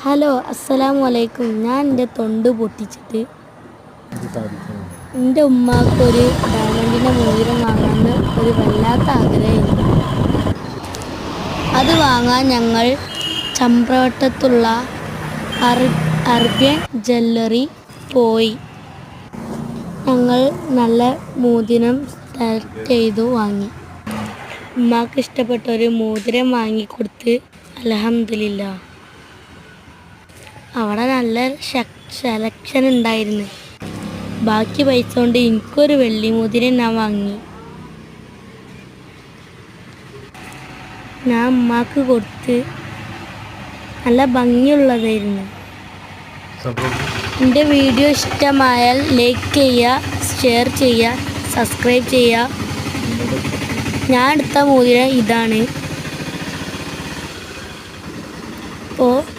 Hello അസ്സലാമു അലൈക്കും. ഞാൻ എൻ്റെ തൊണ്ട് പൊട്ടിച്ചിട്ട് എൻ്റെ ഉമ്മാക്കൊരു ഡയമണ്ടിൻ്റെ മോതിരം വാങ്ങാമെന്ന് ഒരു വല്ലാത്ത ആഗ്രഹമായിരുന്നു. അത് വാങ്ങാൻ ഞങ്ങൾ ചമ്പ്രവട്ടത്തുള്ള അറേബ്യൻ ജ്വല്ലറി പോയി. ഞങ്ങൾ നല്ല മോതിരം സെലക്ട് ചെയ്തു വാങ്ങി. ഉമ്മാക്ക് ഇഷ്ടപ്പെട്ട ഒരു മോതിരം വാങ്ങിക്കൊടുത്ത് അൽഹംദുലില്ലാ. അവിടെ നല്ല സെലക്ഷൻ ഉണ്ടായിരുന്നു. ബാക്കി പൈസ കൊണ്ട് എനിക്കൊരു വെള്ളി മോതിരം ഞാൻ വാങ്ങി. ഞാൻ ഉമ്മാക്ക് കൊടുത്ത് നല്ല ഭംഗിയുള്ളതായിരുന്നു. എൻ്റെ വീഡിയോ ഇഷ്ടമായാൽ ലൈക്ക് ചെയ്യുക, ഷെയർ ചെയ്യുക, സബ്സ്ക്രൈബ് ചെയ്യുക. ഞാൻ എടുത്ത മോതിരം ഇതാണ്.